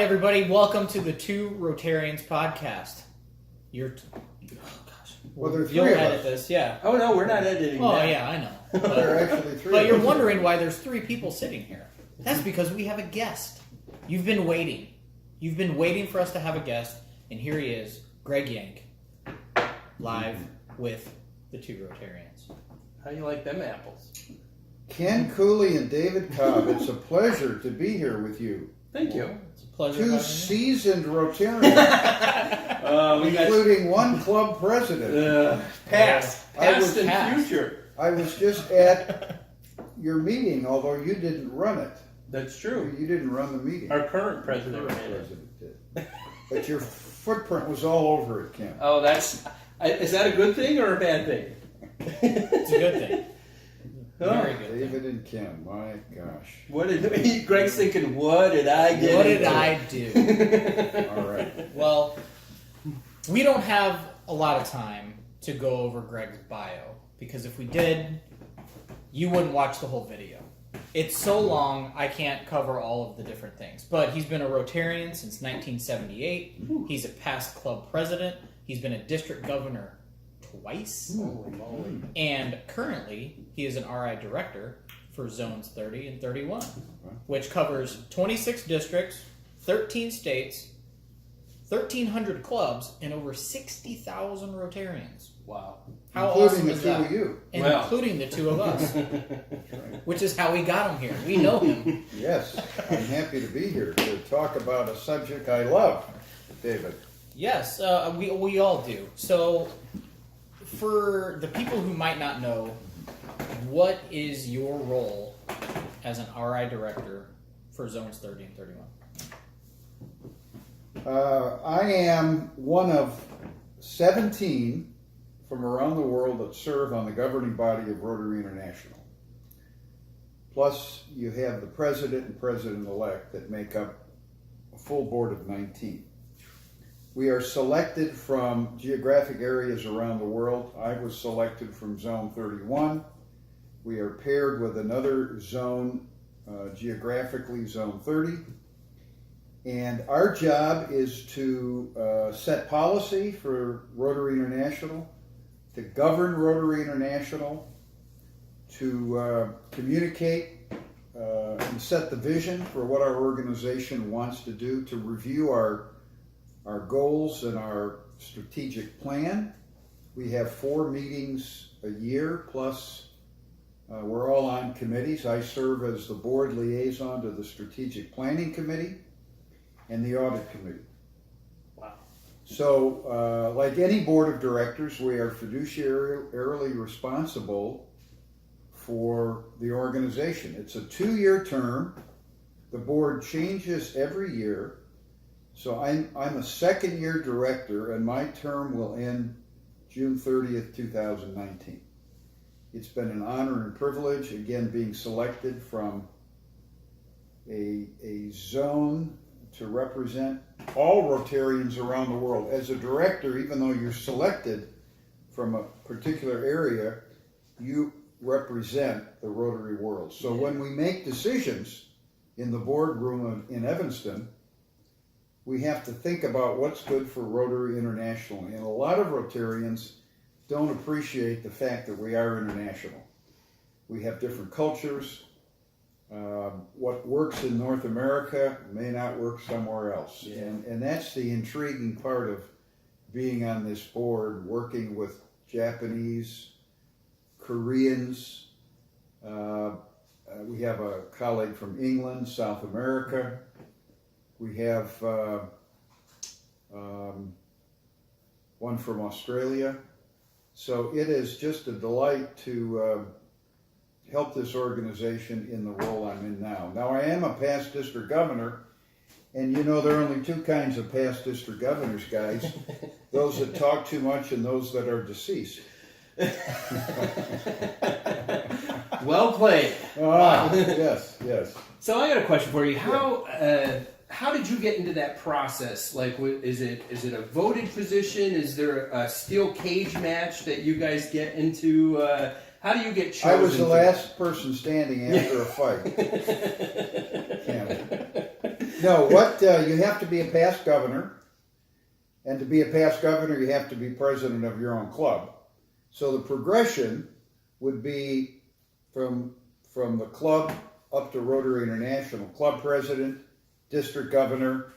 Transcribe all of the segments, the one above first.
everybody. Welcome to the Two Rotarians podcast. Well, You'll edit this, yeah. Oh no, we're not editing. Oh that. yeah, I know. There are actually three. But you're wondering why there's three people sitting here. That's because we have a guest. You've been waiting. You've been waiting for us to have a guest, and here he is, Greg Yank, live with the Two Rotarians. How you like them apples? Ken Cooley and David Cobb, it's a pleasure to be here with you. Thank you. It's a pleasure. Two having you. seasoned Rotarians, including one club president. Past was and past. future. I was just at your meeting, although you didn't run it. That's true. You didn't run the meeting. Our current president. Current president did. But your footprint was all over it, Ken. Oh, is that a good thing or a bad thing? It's a good thing. Very good. David and Ken, my gosh. What did Greg's thinking? What did I get? What did I do? All right. Well, we don't have a lot of time to go over Greg's bio, because if we did, you wouldn't watch the whole video. It's so long, I can't cover all of the different things. But he's been a Rotarian since 1978. He's a past club president. He's been a district governor twice. Holy moly. And currently, he is an RI director for Zones 30 and 31, which covers 26 districts, 13 states, 1,300 clubs, and over 60,000 Rotarians. Wow. How Including awesome the is two that? of you. And Well. including the two of us, Right. which is how we got him here. We know him. Yes, I'm happy to be here to talk about a subject I love, David. Yes, we all do. So, for the people who might not know, what is your role as an RI director for Zones 30 and 31? I am one of 17 from around the world that serve on the governing body of Rotary International. Plus, you have the president and president-elect that make up a full board of 19. We are selected from geographic areas around the world. I was selected from Zone 31. We are paired with another zone, geographically Zone 30. And our job is to set policy for Rotary International, to govern Rotary International, to communicate and set the vision for what our organization wants to do, to review our goals and our strategic plan. We have 4 meetings a year, plus we're all on committees. I serve as the board liaison to the Strategic Planning Committee and the Audit Committee. Wow. So, like any board of directors, we are fiduciarily responsible for the organization. It's a 2-year term. The board changes every year. So I'm a second-year director, and my term will end June 30th, 2019. It's been an honor and privilege, again, being selected from a zone to represent all Rotarians around the world. As a director, even though you're selected from a particular area, you represent the Rotary world. So when we make decisions in the boardroom in Evanston, we have to think about what's good for Rotary International. And a lot of Rotarians don't appreciate the fact that we are international. We have different cultures. What works in North America may not work somewhere else. Yeah. And that's the intriguing part of being on this board, working with Japanese, Koreans. We have a colleague from England, South America. We have one from Australia. So it is just a delight to help this organization in the role I'm in now. Now, I am a past district governor, and you know there are only 2 kinds of past district governors, guys. Those that talk too much and those that are deceased. Well played. Yes. So I got a question for you. How did you get into that process? Like, is it a voted position? Is there a steel cage match that you guys get into? How do you get chosen? I was the last person standing after a fight. No, you have to be a past governor, and to be a past governor, you have to be president of your own club. So the progression would be from the club up to Rotary International, club president, district governor.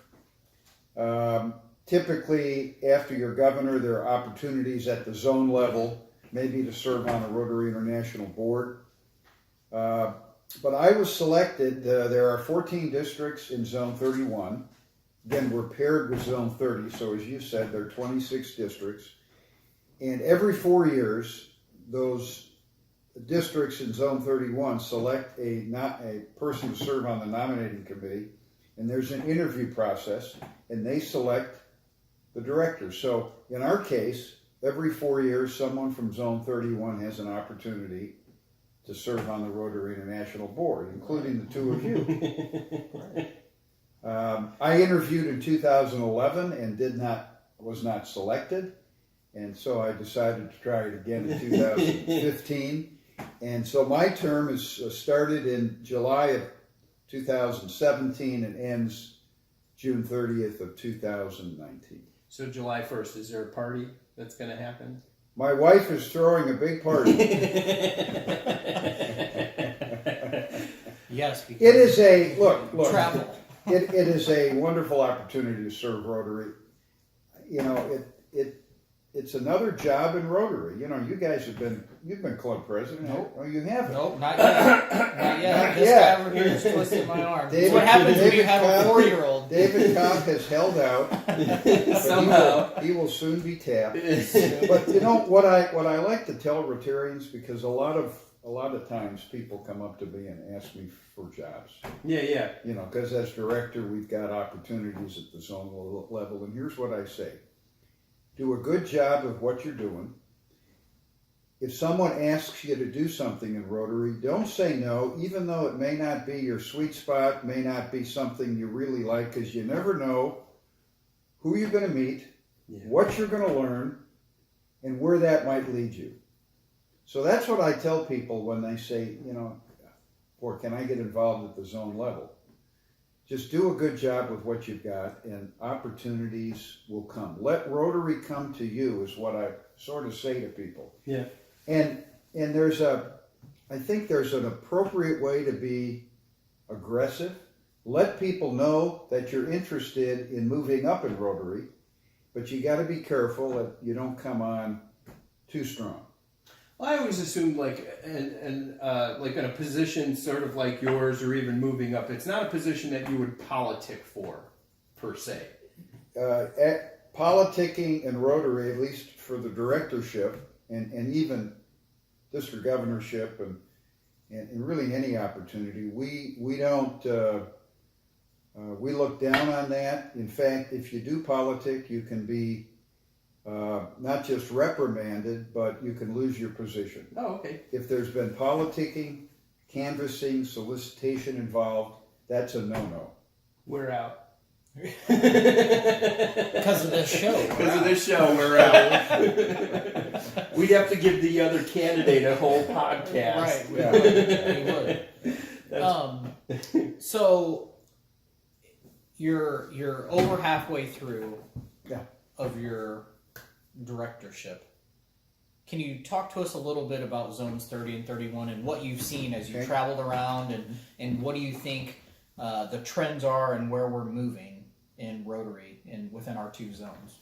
Typically, after you're governor, there are opportunities at the zone level, maybe to serve on a Rotary International board. But I was selected. There are 14 districts in Zone 31. Then we're paired with Zone 30. So as you said, there are 26 districts. And every 4 years, those districts in Zone 31 select a person to serve on the nominating committee. And there's an interview process, and they select the directors. So in our case, every 4 years, someone from Zone 31 has an opportunity to serve on the Rotary International Board, including the two of you. I interviewed in 2011 and was not selected, and so I decided to try it again in 2015. And so my term is started in July of 2017 and ends June 30th of 2019. So July 1st, is there a party that's going to happen? My wife is throwing a big party. Yes, because It is a look. travel. It is a wonderful opportunity to serve Rotary. You know, it's another job in Rotary. You know, you guys you've been club president. Nope. Oh, you haven't. Nope, not yet. Not yet. This yet. guy over here is twisting my arm. David- What happens when you David have a Cobb- 4-year-old? David Cobb has held out. But Somehow. he will soon be tapped. But you know what I like to tell Rotarians, because a lot of times people come up to me and ask me for jobs. Yeah. You know, because as director, we've got opportunities at the zone level, and here's what I say. Do a good job of what you're doing. If someone asks you to do something in Rotary, don't say no, even though it may not be your sweet spot, may not be something you really like, because you never know who you're going to meet, what you're going to learn, and where that might lead you. So that's what I tell people when they say, you know, boy, can I get involved at the zone level? Just do a good job with what you've got, and opportunities will come. Let Rotary come to you is what I sort of say to people. Yeah. And I think there's an appropriate way to be aggressive. Let people know that you're interested in moving up in Rotary, but you got to be careful that you don't come on too strong. Well, I always assumed like in a position sort of like yours, or even moving up, it's not a position that you would politic for, per se. Politicking in Rotary, at least for the directorship and even district governorship and really any opportunity, we don't we look down on that. In fact, if you do politic, you can be not just reprimanded, but you can lose your position. Oh, okay. If there's been politicking, canvassing, solicitation involved, that's a no-no. We're out. Because of this show. Because of this show, we're out. We'd have to give the other candidate a whole podcast. Right. Yeah. We would. So you're over halfway through of your directorship. Can you talk to us a little bit about zones 30 and 31 and what you've seen as you traveled around, and what do you think the trends are and where we're moving in Rotary and within our two zones?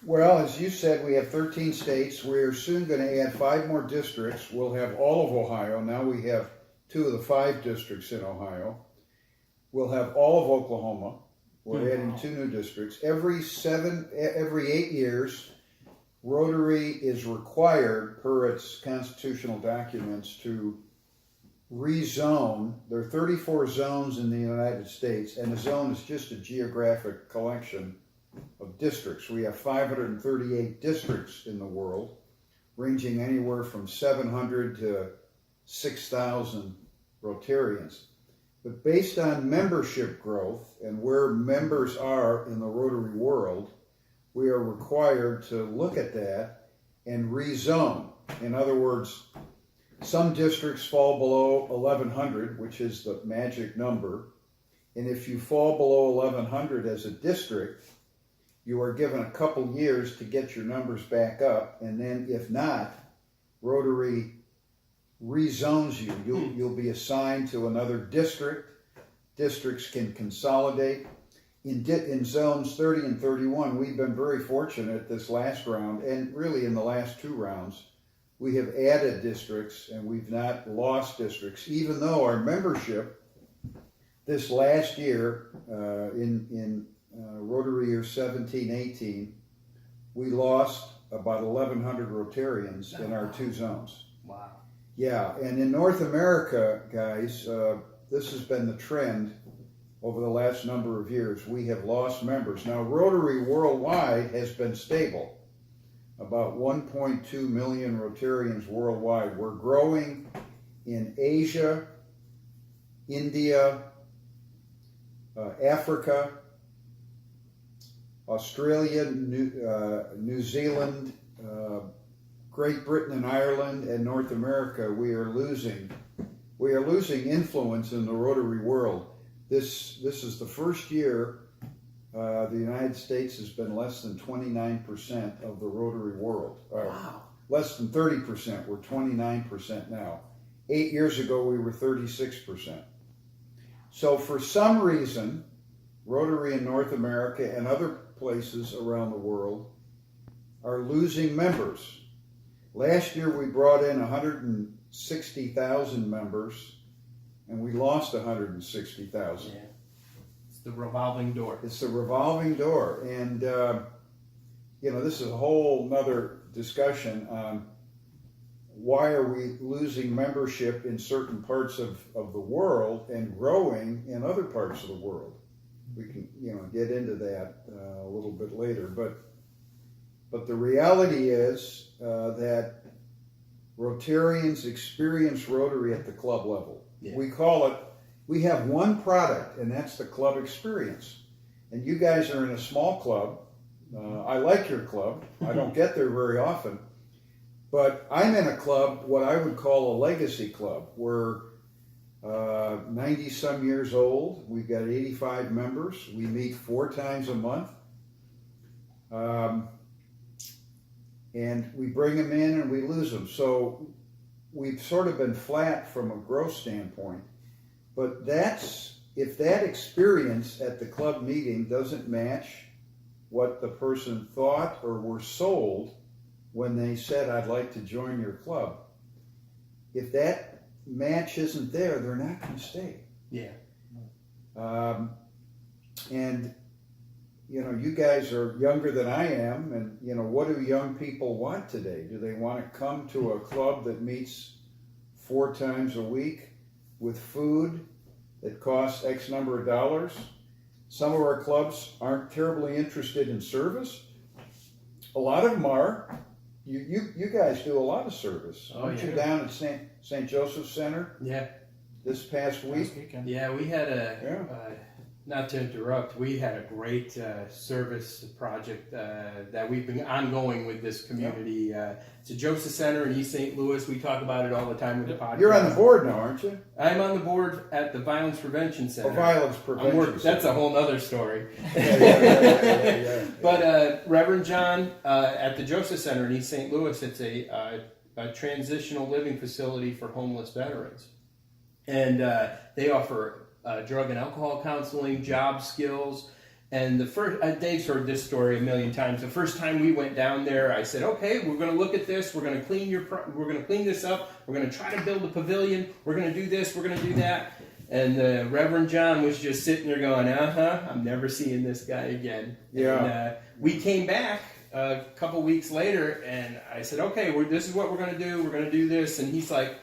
Well, as you said, we have 13 states. We're soon going to add 5 more districts. We'll have all of Ohio. Now we have 2 of the 5 districts in Ohio. We'll have all of Oklahoma. We're adding 2 new districts. Every 8 years, Rotary is required, per its constitutional documents, to rezone. There are 34 zones in the United States, and a zone is just a geographic collection of districts. We have 538 districts in the world, ranging anywhere from 700 to 6,000 Rotarians. But based on membership growth and where members are in the Rotary world, we are required to look at that and rezone. In other words, some districts fall below 1,100, which is the magic number, And if you fall below 1,100 as a district, you are given a couple years to get your numbers back up. And then if not, Rotary rezones you. You'll be assigned to another district. Districts can consolidate. In zones 30 and 31, we've been very fortunate this last round, and really in the last 2 rounds, we have added districts and we've not lost districts, even though our membership this last year in Rotary year 17-18, we lost about 1,100 Rotarians in our 2 zones. Wow. Yeah, and in North America, guys, this has been the trend over the last number of years. We have lost members. Now, Rotary worldwide has been stable. About 1.2 million Rotarians worldwide. We're growing in Asia, India, Africa, Australia, New Zealand, Great Britain and Ireland, and North America. We are losing influence in the Rotary world. This is the first year the United States has been less than 29% of the Rotary world. Wow. Less than 30%. We're 29% now. 8 years ago, we were 36%. So for some reason, Rotary in North America and other places around the world are losing members. Last year, we brought in 160,000 members, and we lost 160,000. Yeah. It's the revolving door. It's a revolving door, and this is a whole nother discussion on why are we losing membership in certain parts of the world and growing in other parts of the world. We can get into that a little bit later, but the reality is that Rotarians experience Rotary at the club level. Yeah. We have one product, and that's the club experience. And you guys are in a small club. I like your club. I don't get there very often. But I'm in a club, what I would call a legacy club. We're 90-some years old. We've got 85 members. We meet 4 times a month. And we bring them in and we lose them. So we've sort of been flat from a growth standpoint. But if that experience at the club meeting doesn't match what the person thought or were sold when they said, I'd like to join your club, if that match isn't there, they're not going to stay. Yeah. And you guys are younger than I am, and what do young people want today? Do they want to come to a club that meets 4 times a week with food that costs X number of dollars? Some of our clubs aren't terribly interested in service. A lot of them are. You guys do a lot of service. Aren't you down at St. Joseph's Center? Yeah. This past week? Yeah, we had not to interrupt, we had a great service project that we've been ongoing with this community. It's a Joseph Center in East St. Louis. We talk about it all the time with the podcast. You're on the board now, aren't you? I'm on the board at the Violence Prevention Center. Violence Prevention Center. That's a whole other story. Yeah. But Reverend John at the Joseph Center in East St. Louis, it's a transitional living facility for homeless veterans. And they offer drug and alcohol counseling, job skills. And the first, Dave's heard this story a million times. The first time we went down there, I said, "Okay, we're going to look at this. We're going to clean this up. We're going to try to build a pavilion. We're going to do this. We're going to do that." And Reverend John was just sitting there going, I'm never seeing this guy again. Yeah. And we came back a couple weeks later, and I said, "Okay, this is what we're going to do. We're going to do this." And he's like,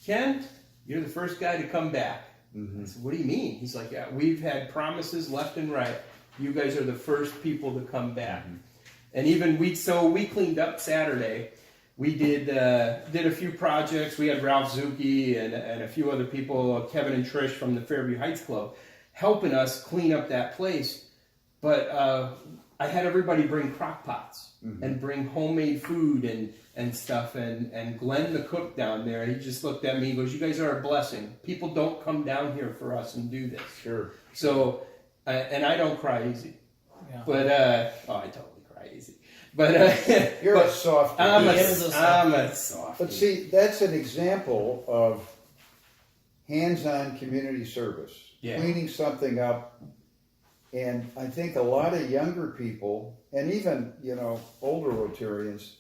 "Ken, you're the first guy to come back." Mm-hmm. I said, "What do you mean?" He's like, "Yeah, we've had promises left and right. You guys are the first people to come back." Mm-hmm. And even we cleaned up Saturday. We did a few projects. We had Ralph Zucchi and a few other people, Kevin and Trish from the Fairview Heights Club, helping us clean up that place. but I had everybody bring crock pots and bring homemade food and stuff. And Glenn, the cook down there, he just looked at me. He goes, "You guys are a blessing. People don't come down here for us and do this." Sure. So, and I don't cry easy, Yeah. but I totally cry easy. But You're a softie. I'm He is a a softie. But see, that's an example of hands-on community service. Yeah. Cleaning something up. And I think a lot of younger people, and even, older Rotarians,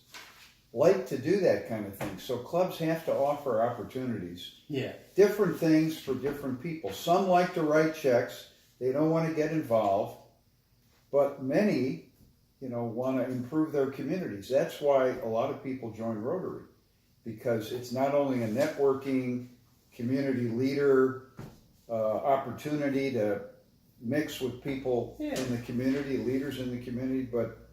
like to do that kind of thing. So clubs have to offer opportunities. Yeah. Different things for different people. Some like to write checks. They don't want to get involved. But many, want to improve their communities. That's why a lot of people join Rotary. Because it's not only a networking, community leader opportunity to mix with people in the community, leaders in the community, but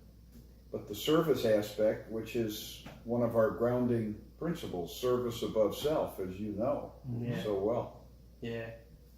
the service aspect, which is one of our grounding principles, service above self, as you know so well. Yeah.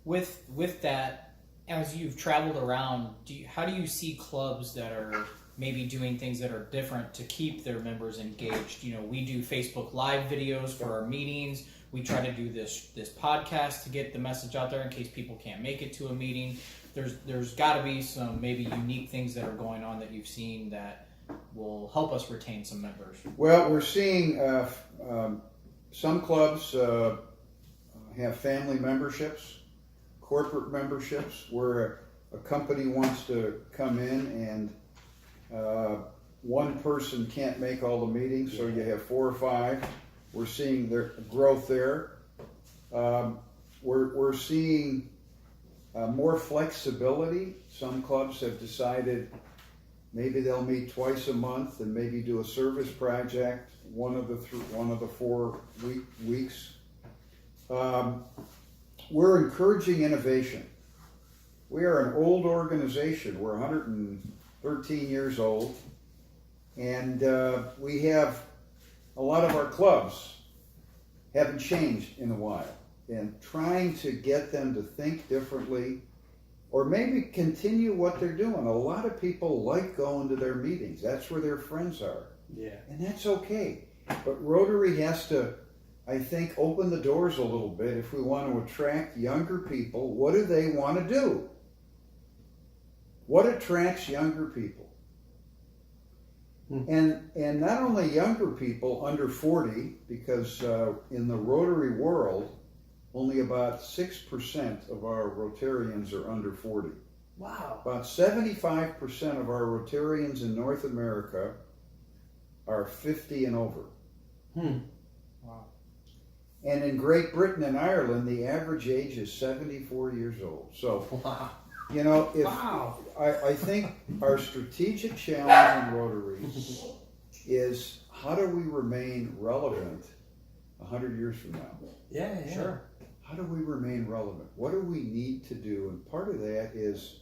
With that, as you've traveled around, how do you see clubs that are maybe doing things that are different to keep their members engaged? We do Facebook Live videos for our meetings. We try to do this podcast to get the message out there in case people can't make it to a meeting. There's got to be some maybe unique things that are going on that you've seen that will help us retain some members. Well, we're seeing some clubs have family memberships, corporate memberships, where a company wants to come in and one person can't make all the meetings, so you have 4 or 5. We're seeing their growth there. We're seeing more flexibility. Some clubs have decided maybe they'll meet twice a month and maybe do a service project one of the 4 weeks. We're encouraging innovation. We are an old organization. We're 113 years old, and we have a lot of our clubs haven't changed in a while. And trying to get them to think differently, or maybe continue what they're doing. A lot of people like going to their meetings. That's where their friends are. Yeah. And that's okay. But Rotary has to, I think, open the doors a little bit if we want to attract younger people. What do they want to do? What attracts younger people? And not only younger people under 40, because in the Rotary world, only about 6% of our Rotarians are under 40. Wow. About 75% of our Rotarians in North America are 50 and over. Wow. And in Great Britain and Ireland, the average age is 74 years old. So, Wow. I think our strategic challenge in Rotary is how do we remain relevant 100 years from now? Yeah. Sure. How do we remain relevant? What do we need to do? And part of that is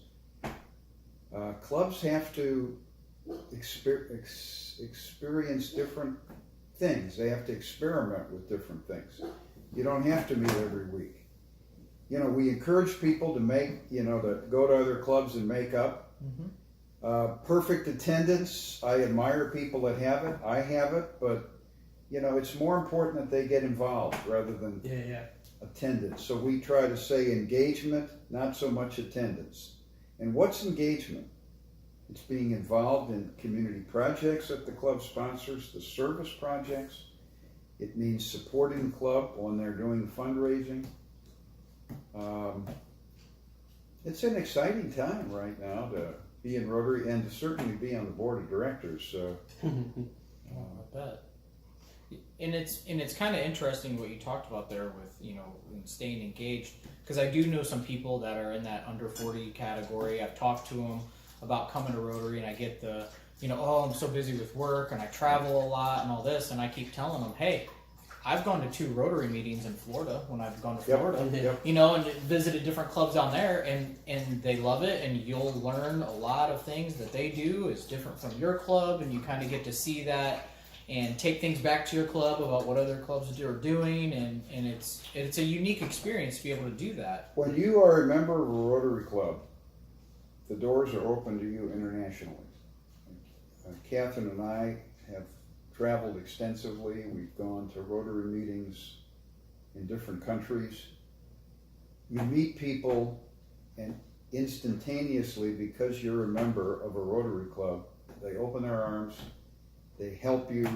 clubs have to experience different things. They have to experiment with different things. You don't have to meet every week. We encourage people to to go to other clubs and make up. Perfect attendance. I admire people that have it. I have it, but it's more important that they get involved rather than attendance. So we try to say engagement, not so much attendance. And what's engagement? It's being involved in community projects that the club sponsors, the service projects. It means supporting the club when they're doing fundraising. It's an exciting time right now to be in Rotary and to certainly be on the board of directors. I bet. And it's kind of interesting what you talked about there with staying engaged, because I do know some people that are in that under 40 category. I've talked to them about coming to Rotary, and I get the I'm so busy with work and I travel a lot and all this, and I keep telling them, hey, I've gone to 2 Rotary meetings in Florida when I've gone to Florida, and visited different clubs down there, and they love it, and you'll learn a lot of things that they do is different from your club, and you kind of get to see that and take things back to your club about what other clubs are doing, and it's a unique experience to be able to do that. When you are a member of a Rotary club, the doors are open to you internationally. Catherine and I have traveled extensively. We've gone to Rotary meetings in different countries. You meet people, and instantaneously, because you're a member of a Rotary club, they open their arms, they help you.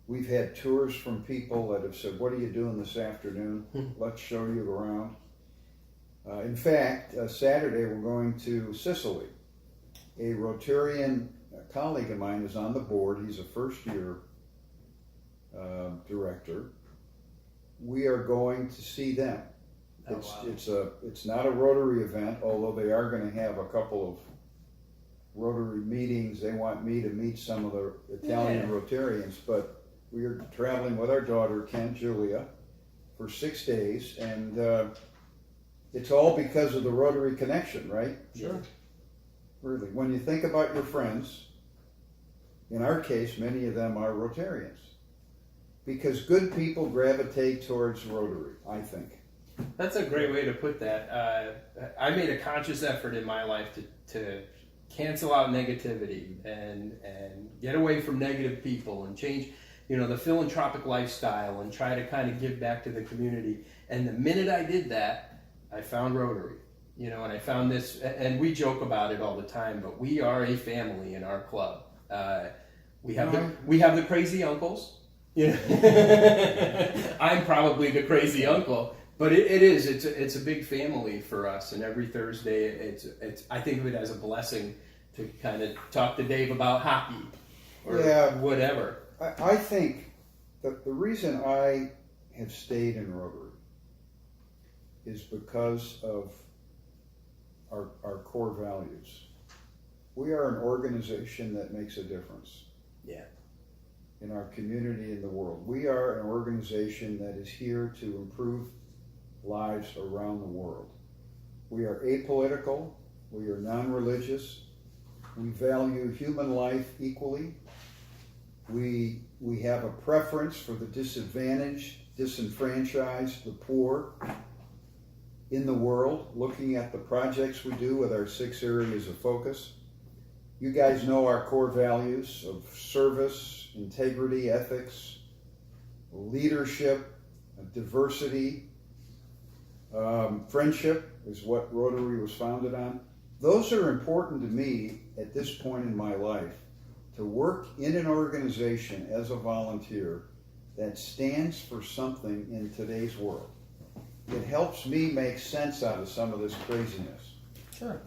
We've had tours from people that have said, "What are you doing this afternoon? Let's show you around." In fact, Saturday we're going to Sicily. A Rotarian colleague of mine is on the board. He's a first-year director. We are going to see them. It's not a Rotary event, although they are going to have a couple of Rotary meetings. They want me to meet some of the Italian Rotarians, but we are traveling with our daughter, Kent Julia, for 6 days, and it's all because of the Rotary connection, right? Sure. Really. When you think about your friends, in our case, many of them are Rotarians. Because good people gravitate towards Rotary, I think. That's a great way to put that. I made a conscious effort in my life to cancel out negativity and get away from negative people and change, the philanthropic lifestyle and try to kind of give back to the community. And the minute I did that, I found Rotary, and I found this, and we joke about it all the time, but we are a family in our club. We have the crazy uncles. I'm probably the crazy uncle. But it's a big family for us, and every Thursday it's I think of it as a blessing to kind of talk to Dave about hockey or whatever. I think that the reason I have stayed in Rotary is because of our core values. We are an organization that makes a difference. Yeah. In our community in the world. We are an organization that is here to improve lives around the world. We are apolitical, we are non-religious, we value human life equally, we have a preference for the disadvantaged, disenfranchised, the poor in the world, looking at the projects we do with our 6 areas of focus. You guys know our core values of service, integrity, ethics, leadership, diversity, friendship is what Rotary was founded on. Those are important to me at this point in my life, to work in an organization as a volunteer that stands for something in today's world. It helps me make sense out of some of this craziness. Sure.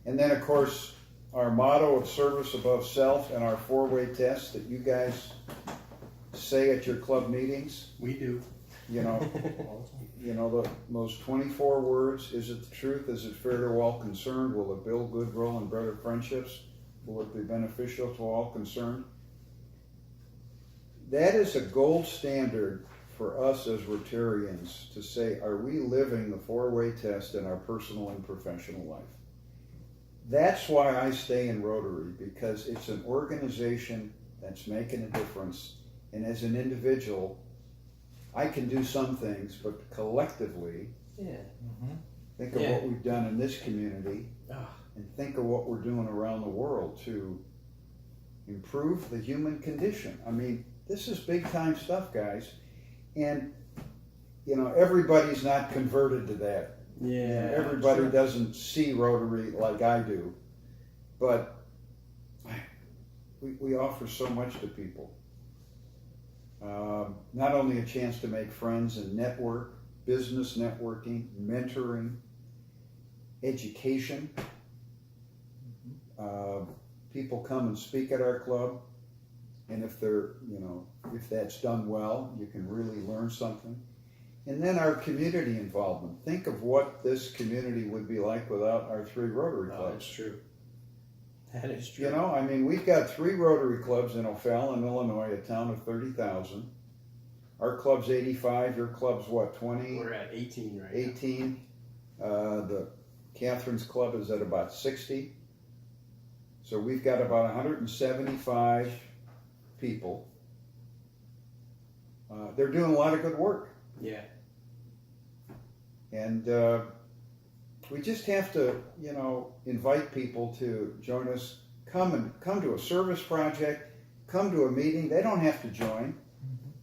And then, of course, our motto of service above self and our 4-way test that you guys say at your club meetings. We do. Those 24 words. Is it the truth? Is it fair to all concerned? Will it build goodwill and better friendships? Will it be beneficial to all concerned? That is a gold standard for us as Rotarians to say, are we living the 4-way test in our personal and professional life? That's why I stay in Rotary, because it's an organization that's making a difference. And as an individual, I can do some things, but collectively, think of what we've done in this community, and think of what we're doing around the world to improve the human condition. I mean, this is big time stuff, guys. And, everybody's not converted to that. Yeah. Everybody doesn't see Rotary like I do. But we offer so much to people. Not only a chance to make friends and network, business networking, mentoring, education. People come and speak at our club, and if that's done well, you can really learn something. And then our community involvement. Think of what this community would be like without our 3 Rotary clubs. That's true. That is true. We've got 3 Rotary clubs in O'Fallon, Illinois, a town of 30,000. Our club's 85. Your club's what, 20? We're at 18 right 18. The Catherine's club is at about 60. So we've got about 175 people. They're doing a lot of good work. Yeah. And we just have to, invite people to join us. Come to a service project, come to a meeting. They don't have to join,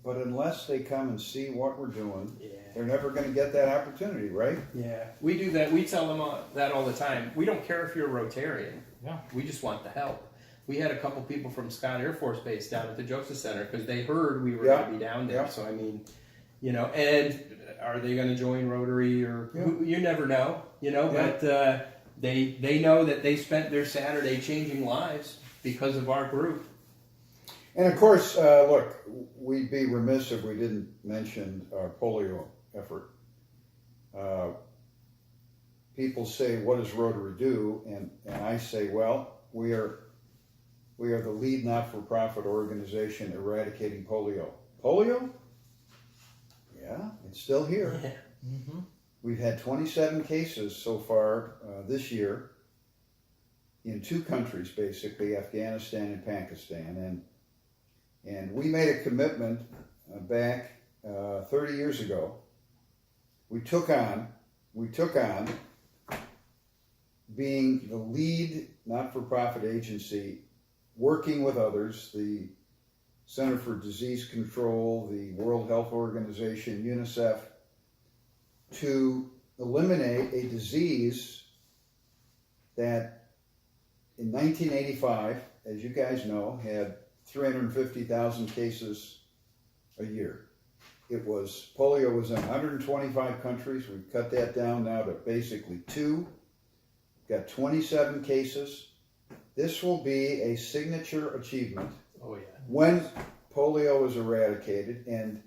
but unless they come and see what we're doing, they're never going to get that opportunity, right? Yeah, we do that. We tell them that all the time. We don't care if you're a Rotarian. Yeah. We just want the help. We had a couple people from Scott Air Force Base down at the Joseph Center because they heard we were going to be down there. So, I mean, and are they going to join Rotary or you never know, but they know that they spent their Saturday changing lives because of our group. And of course, look, we'd be remiss if we didn't mention our polio effort. People say, what does Rotary do? And I say, well, we are the lead not-for-profit organization eradicating polio. Polio? Yeah, it's still here. Yeah. Mm-hmm. We've had 27 cases so far this year in 2 countries, basically, Afghanistan and Pakistan. And we made a commitment back 30 years ago. We took on being the lead not-for-profit agency, working with others, the Center for Disease Control, the World Health Organization, UNICEF, to eliminate a disease that in 1985, as you guys know, had 350,000 cases a year. Polio was in 125 countries. We've cut that down now to basically 2. Got 27 cases. This will be a signature achievement. Oh, yeah. When polio is eradicated, and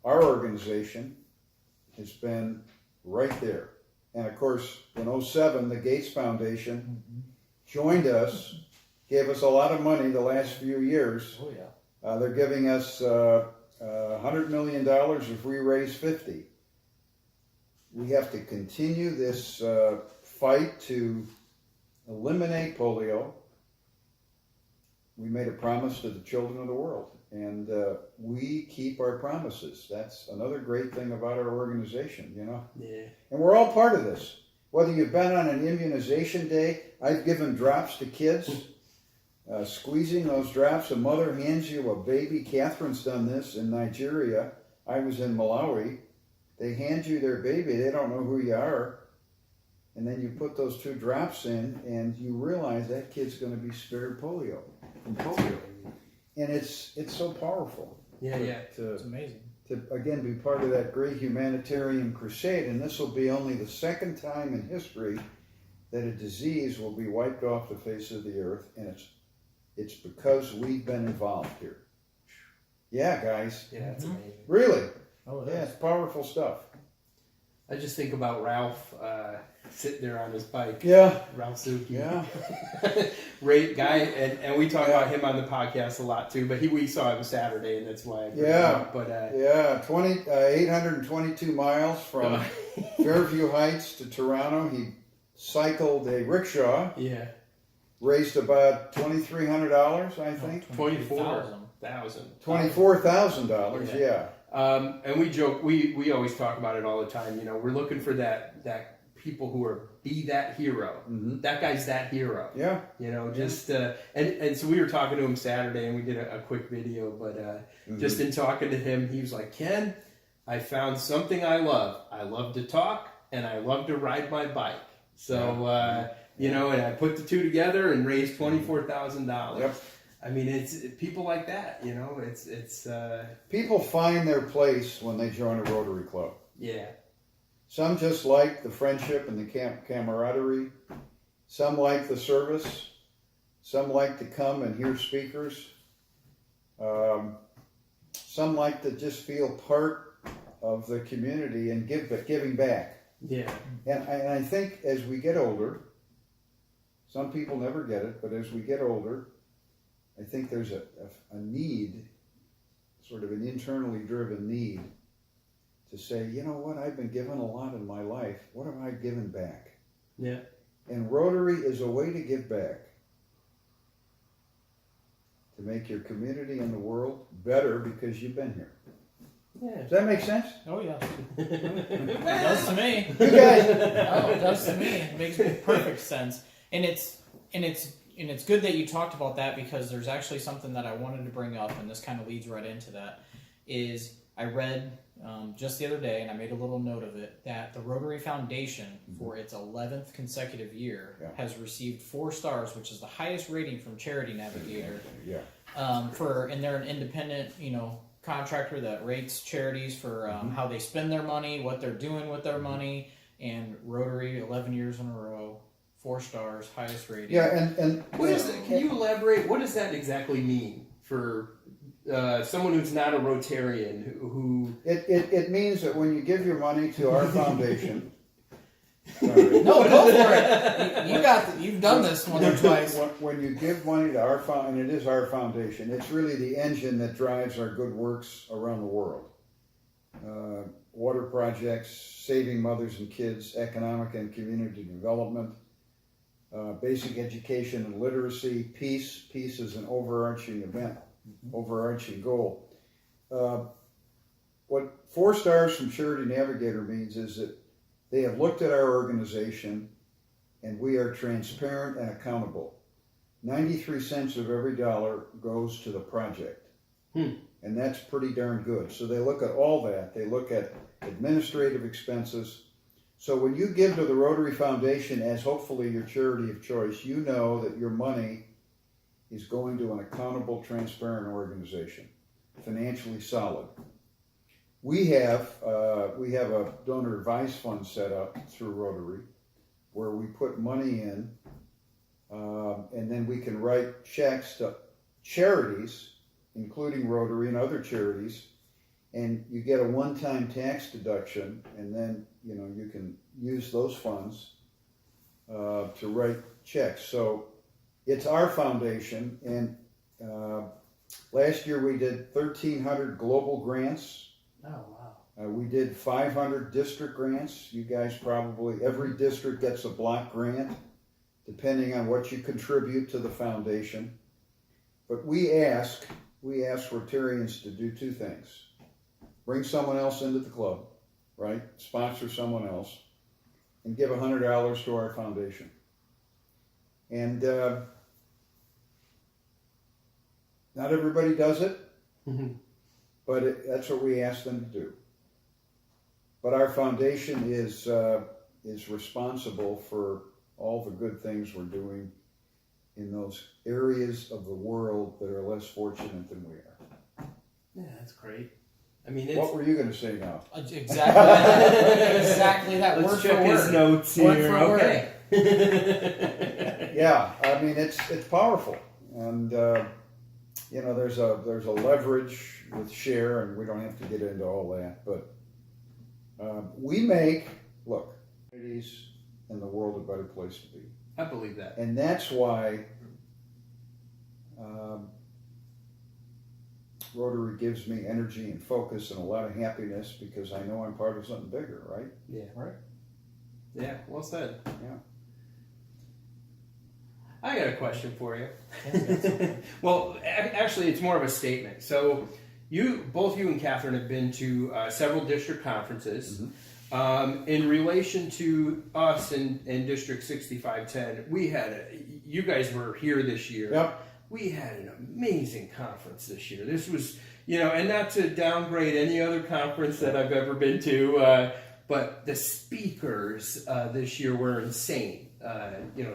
our organization has been right there. And of course, in 2007, the Gates Foundation joined us, gave us a lot of money the last few years. Oh, yeah. They're giving us $100 million if we raise 50. We have to continue this fight to eliminate polio. We made a promise to the children of the world, and we keep our promises. That's another great thing about our organization, Yeah. And we're all part of this. Whether you've been on an immunization day, I've given drops to kids. Squeezing those drops, a mother hands you a baby. Catherine's done this in Nigeria. I was in Malawi. They hand you their baby. They don't know who you are. And then you put those 2 drops in, and you realize that kid's going to be spared polio. From polio. And it's so powerful. Yeah, It's amazing. To, again, be part of that great humanitarian crusade. And this will be only the 2nd time in history that a disease will be wiped off the face of the earth. And it's because we've been involved here. Yeah, guys. Yeah, it's amazing. Really? Oh, it Yeah, is. it's powerful stuff. I just think about Ralph sitting there on his bike. Yeah. Ralph Zuki. Yeah. Great guy, and we talk about him on the podcast a lot too. But we saw him Saturday, and that's why I bring him up. But 822 miles from Fairview Heights to Toronto. He cycled a rickshaw. Yeah. Raised about $2,300, I think. $24,000. $24,000. Yeah. And we joke. We always talk about it all the time. We're looking for that people who be that hero. Mm-hmm. That guy's that hero. Yeah. Just and so we were talking to him Saturday, and we did a quick video. But just in talking to him, he was like, "Ken, I found something I love. I love to talk, and I love to ride my bike. So and I put the 2 together and raised $24,000. Yep. I mean, it's people like that. It's people find their place when they join a Rotary Club. Yeah. Some just like the friendship and the camaraderie. Some like the service. Some like to come and hear speakers. Some like to just feel part of the community and giving back. Yeah. And I think as we get older, some people never get it, but as we get older, I think there's a need, sort of an internally driven need, to say, you know what, I've been given a lot in my life. What have I given back? Yeah. And Rotary is a way to give back, to make your community and the world better because you've been here. Does that make sense? Oh yeah, it does to me. You guys, Oh, it does to me. It makes perfect sense, and it's good that you talked about that, because there's actually something that I wanted to bring up, and this kind of leads right into that. Is I read just the other day, and I made a little note of it, that the Rotary Foundation, for its 11th consecutive year, has received 4 stars, which is the highest rating from Charity Navigator. Yeah. And they're an independent, contractor that rates charities for how they spend their money, what they're doing with their money, and Rotary 11 years in a row, 4 stars, highest rating. Yeah, and What is it? Can you elaborate? What does that exactly mean for someone who's not a Rotarian? Who it means that when you give your money to our foundation, No, go for it. You've done this once or twice. when you give money to our foundation, and it is our foundation, it's really the engine that drives our good works around the world. Water projects, saving mothers and kids, economic and community development, basic education and literacy, peace. Peace is an overarching event, overarching goal. What 4 stars from Charity Navigator means is that they have looked at our organization, and we are transparent and accountable. 93 cents of every dollar goes to the project. And that's pretty darn good. So they look at all that. They look at administrative expenses. So when you give to the Rotary Foundation as hopefully your charity of choice, you know that your money is going to an accountable, transparent organization, financially solid. We have a donor advice fund set up through Rotary, where we put money in, and then we can write checks to charities, including Rotary and other charities, and you get a one-time tax deduction, and then you can use those funds to write checks. So it's our foundation, and last year we did 1,300 global grants. Oh, wow. We did 500 district grants. You guys every district gets a block grant, depending on what you contribute to the foundation. But we ask Rotarians to do 2 things. Bring someone else into the club, right? Sponsor someone else, and give $100 to our foundation. And not everybody does it. But that's what we ask them to do. But our foundation is responsible for all the good things we're doing in those areas of the world that are less fortunate than we are. Yeah, that's great. I mean, what were you going to say now? Exactly that. Exactly that. Let's word check for his word. notes Word here. for Okay. Yeah, I mean it's powerful, and there's a leverage with share, and we don't have to get into all that, but we make cities and the world a better place to be. I believe that, and that's why Rotary gives me energy and focus and a lot of happiness, because I know I'm part of something bigger, right? Yeah. Right. Yeah. Well said. Yeah. I got a question for you. Well, actually, it's more of a statement. So, both you and Catherine have been to several district conferences. In relation to us in District 6510, you guys were here this year. Yep. We had an amazing conference this year. This was, and not to downgrade any other conference that I've ever been to, but the speakers this year were insane.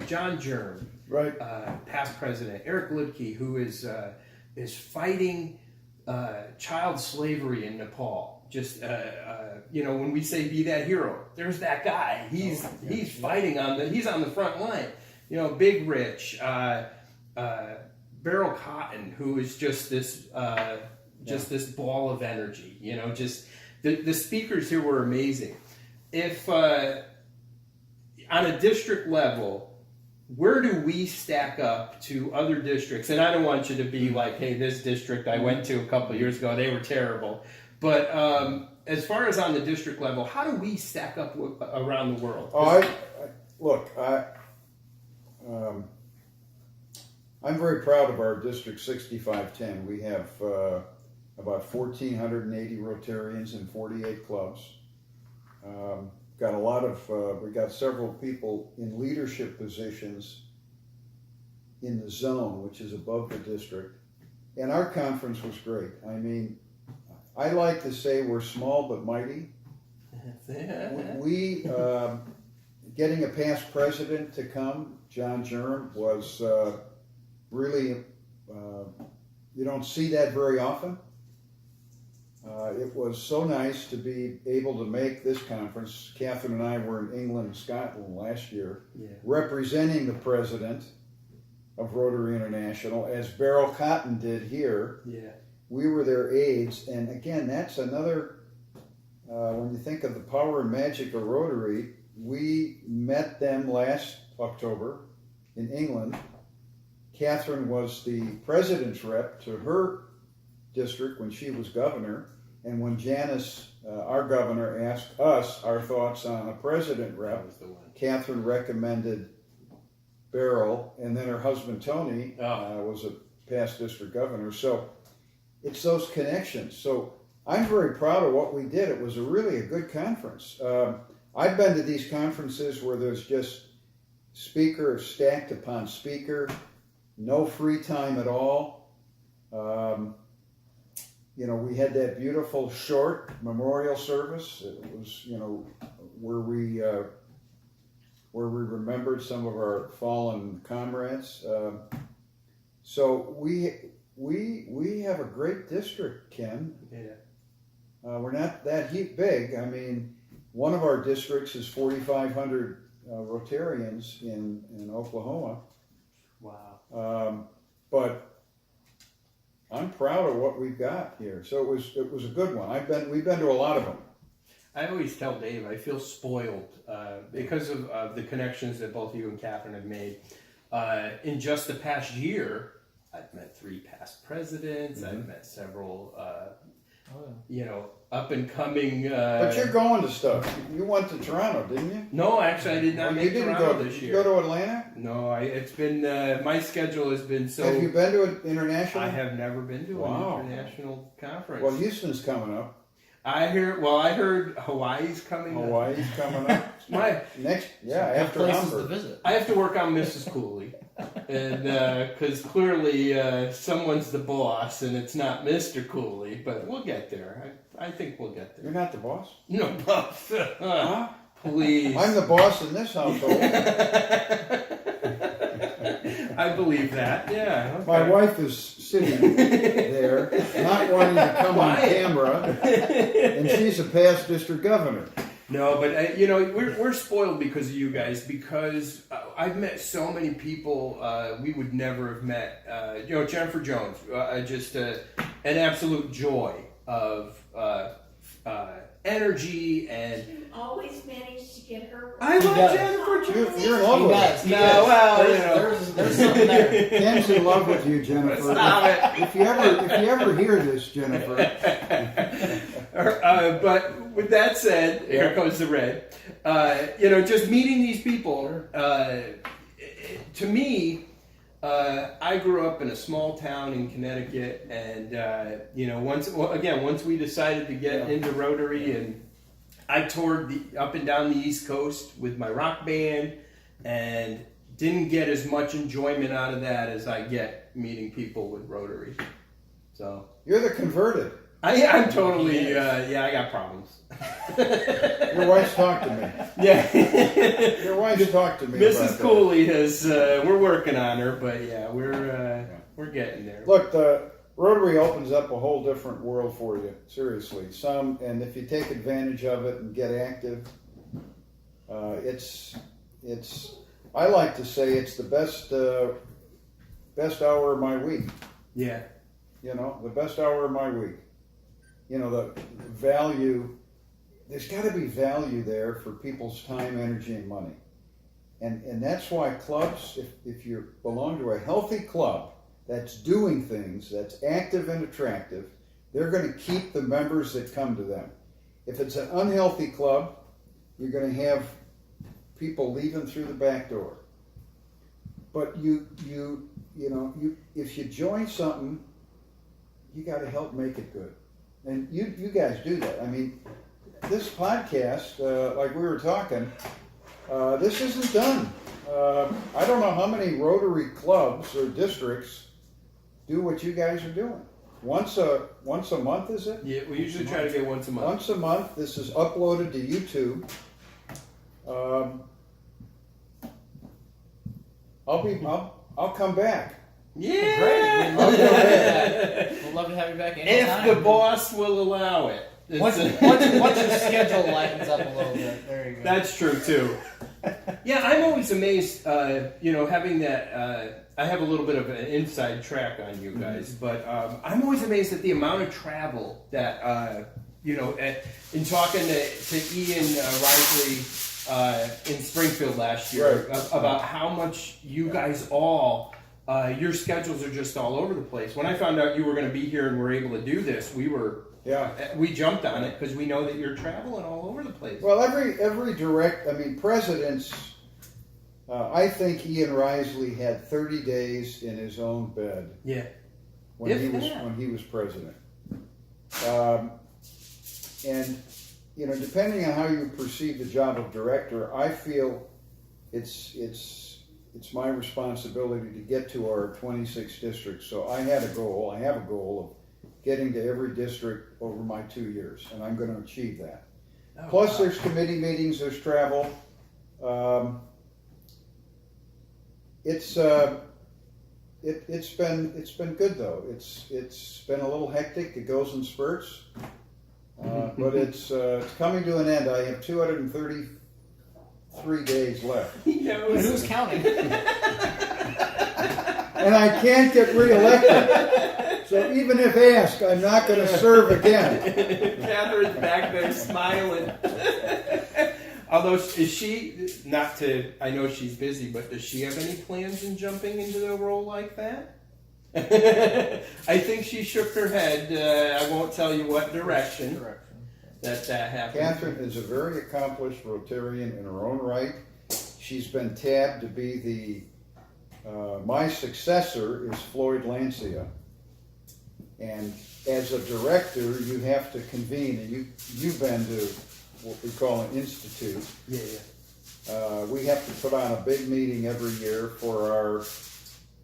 John Germ, right, past president, Eric Libke, who is fighting child slavery in Nepal. Just when we say be that hero, there's that guy. He's fighting he's on the front line. Big Rich, Beryl Cotton, who is just this this ball of energy. Just the speakers here were amazing. If on a district level, where do we stack up to other districts? And I don't want you to be like, hey, this district I went to a couple of years ago, they were terrible. But as far as on the district level, how do we stack up around the world? I'm very proud of our District 6510. We have about 1,480 Rotarians in 48 clubs. Got a lot of, we got several people in leadership positions in the zone, which is above the district. And our conference was great. I mean, I like to say we're small but mighty. We getting a past president to come, John Jerem, was really, you don't see that very often. It was so nice to be able to make this conference. Catherine and I were in England and Scotland last year, representing the president of Rotary International, as Beryl Cotton did here. Yeah. We were their aides, and again, that's another, when you think of the power and magic of Rotary, we met them last October in England. Catherine was the president's rep to her district when she was governor, and when Janice, our governor, asked us our thoughts on a president rep, Catherine recommended Beryl, and then her husband Tony was a past district governor. So it's those connections. So I'm very proud of what we did. It was really a good conference. I've been to these conferences where there's just speaker stacked upon speaker, no free time at all. You know, we had that beautiful short memorial service. It was, you know, where we remembered some of our fallen comrades. So we have a great district, Ken. Yeah. We're not that big. I mean, one of our districts is 4,500 Rotarians in Oklahoma. Wow. But I'm proud of what we've got here. So it was a good one. We've been to a lot of them. I always tell Dave I feel spoiled because of the connections that both you and Catherine have made. In just the past year, I've met 3 past presidents. Mm-hmm. I've met several, you know, up and coming. But you're going to stuff. You went to Toronto, didn't you? No, actually, I did not make Toronto this year. Did you go to Atlanta? No, it's been my schedule has been so. Have you been to an international? I have never been to an international conference. Well, Houston's coming up. I heard Hawaii's coming. Hawaii's coming up. After places to visit. I have to work on Mrs. Cooley, and because clearly someone's the boss, and it's not Mr. Cooley, but we'll get there. I think we'll get there. You're not the boss? No, boss. Huh? Please. I'm the boss in this household. I believe that. Yeah. Okay. My wife is sitting there, not wanting to come on camera, and she's a past district governor. No, but you know, we're spoiled because of you guys. Because I've met so many people we would never have met. You know, Jennifer Jones, just an absolute joy of energy and. You always manage to get her. I love Jennifer Jones. You're in love with her. No, well, you know, there's something there. Ken's in love with you, Jennifer. Stop it. If you ever hear this, Jennifer. But with that said, here comes the red. You know, just meeting these people, to me, I grew up in a small town in Connecticut, and you know, once we decided to get into Rotary, and I toured up and down the East Coast with my rock band, and didn't get as much enjoyment out of that as I get meeting people with Rotary. So You're the converted. I'm totally, I got problems. Your wife's talked to me. Yeah. Your wife's talked to me. Mrs. Cooley has, we're working on her, but yeah, we're getting there. Look, the Rotary opens up a whole different world for you, seriously. And if you take advantage of it and get active, I like to say it's the best hour of my week. Yeah. You know, the best hour of my week. You know, the value, there's got to be value there for people's time, energy, and money. And that's why clubs, if you belong to a healthy club that's doing things, that's active and attractive, they're going to keep the members that come to them. If it's an unhealthy club, you're going to have people leaving through the back door. But if you join something you got to help make it good. And you guys do that. I mean, this podcast, like we were talking, this isn't done. I don't know how many Rotary clubs or districts do what you guys are doing. Once a month, is it? Yeah, we usually try to get once a month. Once a month. This is uploaded to YouTube. I'll come back. Yeah. Great. We'd love to have you back. We'd love to have you back anytime. If the boss will allow it. Once your schedule lightens up a little bit, there you go. That's true too. Yeah, I'm always amazed. Having that. I have a little bit of an inside track on you guys, but I'm always amazed at the amount of travel that in talking to Ian Risley in Springfield last year about how much you guys all. Your schedules are just all over the place. When I found out you were going to be here and were able to do this, we jumped on it because we know that you're traveling all over the place. Well, every presidents. I think Ian Risley had 30 days in his own bed. Yeah. When he was president. And depending on how you perceive the job of director, I feel it's my responsibility to get to our 26 districts. So I have a goal of getting to every district over my 2 years, and I'm going to achieve that. Plus, there's committee meetings, there's travel. It's been good though. It's been a little hectic. It goes in spurts, but it's coming to an end. I have 233 days left. And who's counting? And I can't get reelected. So even if asked, I'm not going to serve again. Catherine's back there smiling. Although, is she, I know she's busy, but does she have any plans in jumping into a role like that? I think she shook her head. I won't tell you what direction that happened. Catherine is a very accomplished Rotarian in her own right. She's been tabbed to be my successor is Floyd Lancia. And as a director, you have to convene, and you've been to what we call an institute. Yeah. We have to put on a big meeting every year for our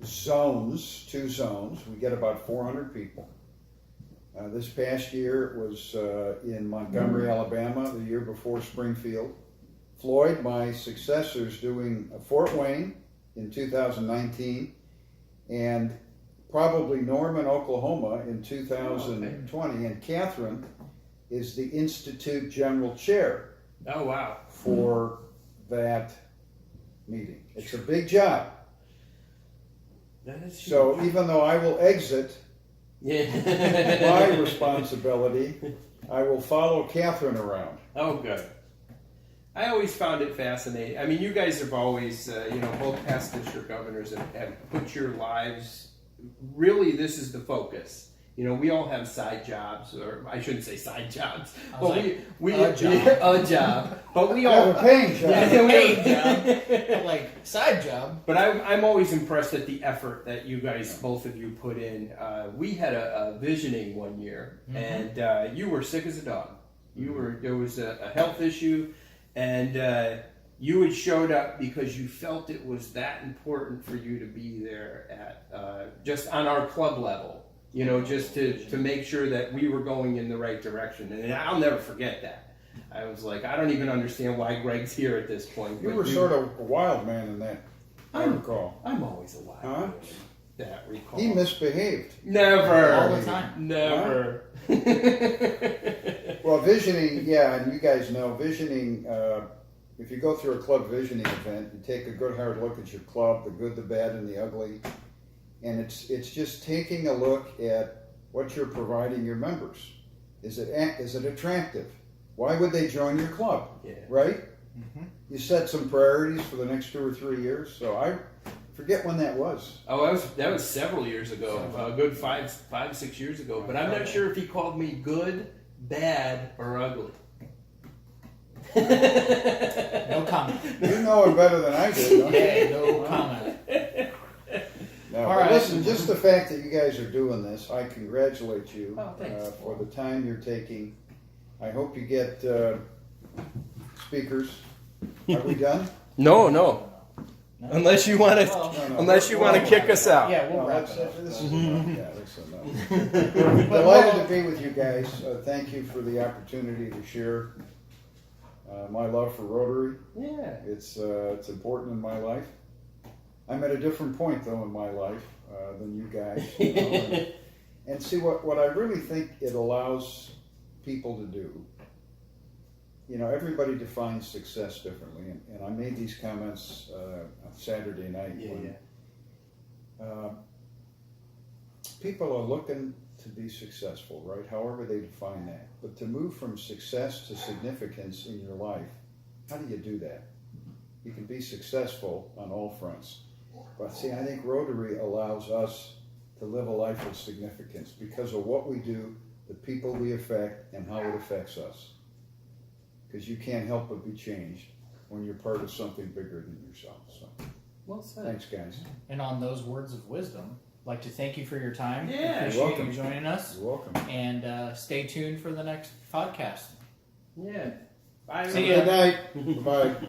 zones, 2 zones. We get about 400 people. This past year it was in Montgomery, Alabama, the year before Springfield. Floyd, my successor, is doing Fort Wayne in 2019, and probably Norman, Oklahoma in 2020. And Catherine is the Institute General Chair. Oh, wow. For that meeting. It's a big job. That is huge. So even though I will exit my responsibility, I will follow Catherine around. Oh, good. I always found it fascinating. I mean, you guys have always, both past district governors have put your lives, really this is the focus. We all have side jobs, or I shouldn't say side jobs, but a job. But we all have a paying job. Like side job. But I'm always impressed at the effort that you guys, both of you, put in. We had a visioning one year, and you were sick as a dog. There was a health issue, and you had showed up because you felt it was that important for you to be there at just on our club level. Just to make sure that we were going in the right direction. And I'll never forget that. I was like, I don't even understand why Greg's here at this point. You were sort of a wild man in that, I recall. I'm always a wild man. That recall. He misbehaved. Never. All the time. Never. Well, visioning, and you guys know, visioning, if you go through a club visioning event, you take a good hard look at your club, the good, the bad, and the ugly. And it's just taking a look at what you're providing your members. Is it attractive? Why would they join your club? Yeah. Right? Mm-hmm. You set some priorities for the next 2 or 3 years. So I forget when that was. Oh, that was several years ago. A good 5-6 years ago. But I'm not sure if he called me good, bad, or ugly. No comment. You know it better than I do, don't you? No comment. No, All but right. listen, just the fact that you guys are doing this, I congratulate you Oh, thanks. for the time you're taking. I hope you get speakers. Are we done? No. No. Unless you want to, Well, No, no. unless you want to kick us out. Yeah, we'll No, wrap that's- it up. this is enough. Yeah, this is enough. Delighted to be with you guys. Thank you for the opportunity to share my love for Rotary. Yeah. It's important in my life. I'm at a different point though in my life than you guys. You know, and see what I really think it allows people to do. You know, everybody defines success differently, and I made these comments on Saturday night. People are looking to be successful, right? However they define that. But to move from success to significance in your life, how do you do that? You can be successful on all fronts. But see, I think Rotary allows us to live a life of significance because of what we do, the people we affect, and how it affects us. Because you can't help but be changed when you're part of something bigger than yourself. So, Well said. thanks, guys. And on those words of wisdom, I'd like to thank you for your time. Yeah, you're Appreciate welcome. you joining us. You're welcome. And stay tuned for the next podcast. Yeah. Bye. See everybody. ya. Good night. Bye.